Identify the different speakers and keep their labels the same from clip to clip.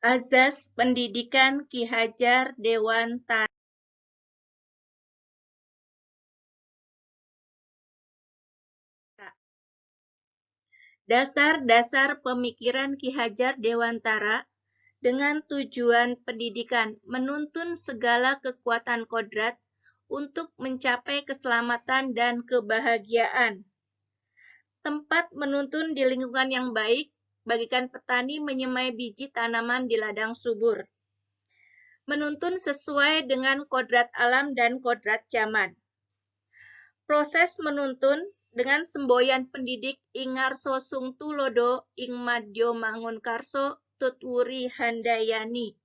Speaker 1: Azas Pendidikan Ki Hajar Dewantara. Dasar-dasar pemikiran Ki Hajar Dewantara dengan tujuan pendidikan menuntun segala kekuatan kodrat untuk mencapai keselamatan dan kebahagiaan. Tempat menuntun di lingkungan yang baik, bagikan petani menyemai biji tanaman di ladang subur. Menuntun sesuai dengan kodrat alam dan kodrat zaman. Proses menuntun dengan semboyan pendidik Ingarso Sung Tulodo ing Madyo Mangunkarso Tutwuri Handayani.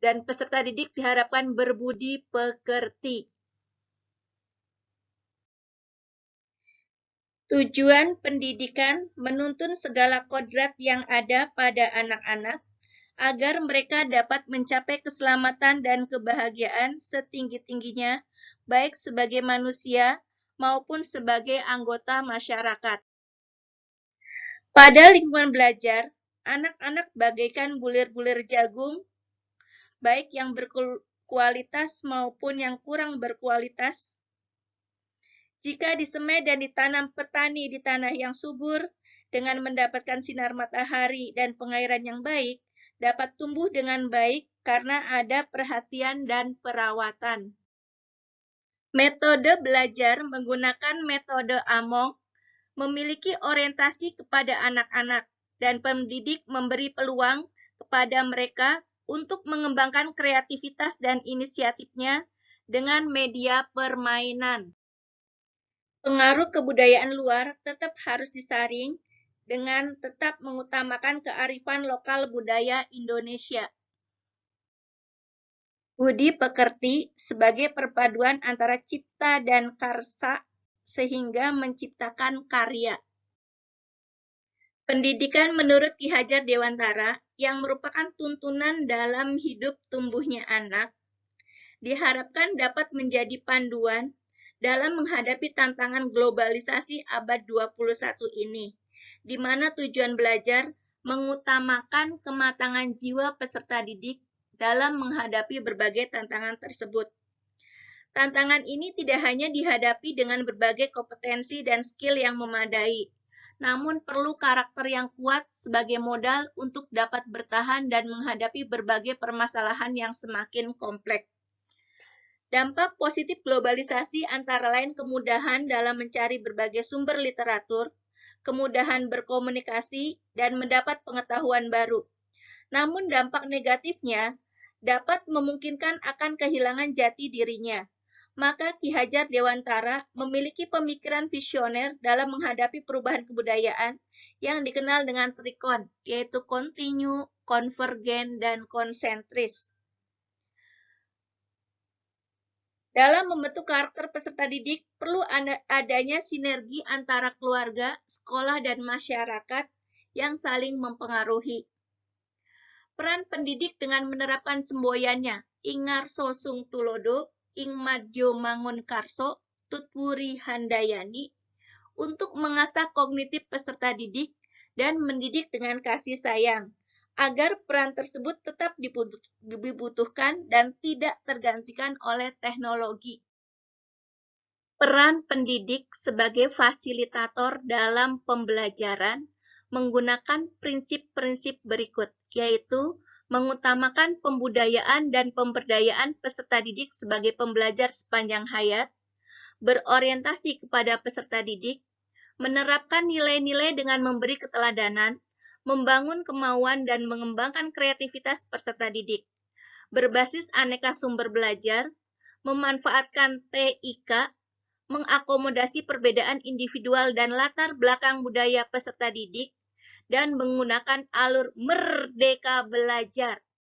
Speaker 1: Dan peserta didik diharapkan berbudi pekerti. Tujuan pendidikan menuntun segala kodrat yang ada pada anak-anak agar mereka dapat mencapai keselamatan dan kebahagiaan setinggi-tingginya, baik sebagai manusia maupun sebagai anggota masyarakat. Pada lingkungan belajar, anak-anak bagaikan bulir-bulir jagung, baik yang berkualitas maupun yang kurang berkualitas. Jika disemai dan ditanam petani di tanah yang subur, dengan mendapatkan sinar matahari dan pengairan yang baik, dapat tumbuh dengan baik karena ada perhatian dan perawatan. Metode belajar menggunakan metode Among memiliki orientasi kepada anak-anak, dan pendidik memberi peluang kepada mereka untuk mengembangkan kreativitas dan inisiatifnya dengan media permainan. Pengaruh kebudayaan luar tetap harus disaring dengan tetap mengutamakan kearifan lokal budaya Indonesia. Budi pekerti sebagai perpaduan antara cipta dan karsa sehingga menciptakan karya. Pendidikan menurut Ki Hajar Dewantara yang merupakan tuntunan dalam hidup tumbuhnya anak, diharapkan dapat menjadi panduan dalam menghadapi tantangan globalisasi abad 21 ini, di mana tujuan belajar mengutamakan kematangan jiwa peserta didik dalam menghadapi berbagai tantangan tersebut. Tantangan ini tidak hanya dihadapi dengan berbagai kompetensi dan skill yang memadai, namun perlu karakter yang kuat sebagai modal untuk dapat bertahan dan menghadapi berbagai permasalahan yang semakin kompleks. Dampak positif globalisasi antara lain kemudahan dalam mencari berbagai sumber literatur, kemudahan berkomunikasi, dan mendapat pengetahuan baru. Namun dampak negatifnya dapat memungkinkan akan kehilangan jati dirinya. Maka Ki Hajar Dewantara memiliki pemikiran visioner dalam menghadapi perubahan kebudayaan yang dikenal dengan trikon, yaitu kontinu, konvergen, dan konsentris. Dalam membentuk karakter peserta didik, perlu adanya sinergi antara keluarga, sekolah, dan masyarakat yang saling mempengaruhi. Peran pendidik dengan menerapkan semboyannya, Ingarso Sung Tulodo, ing Madyo Mangunkarso, Tutwuri Handayani, untuk mengasah kognitif peserta didik dan mendidik dengan kasih sayang, agar peran tersebut tetap dibutuhkan dan tidak tergantikan oleh teknologi. Peran pendidik sebagai fasilitator dalam pembelajaran menggunakan prinsip-prinsip berikut, yaitu mengutamakan pembudayaan dan pemberdayaan peserta didik sebagai pembelajar sepanjang hayat, berorientasi kepada peserta didik, menerapkan nilai-nilai dengan memberi keteladanan, membangun kemauan dan mengembangkan kreativitas peserta didik, berbasis aneka sumber belajar, memanfaatkan TIK, mengakomodasi perbedaan individual dan latar belakang budaya peserta didik, dan menggunakan alur merdeka belajar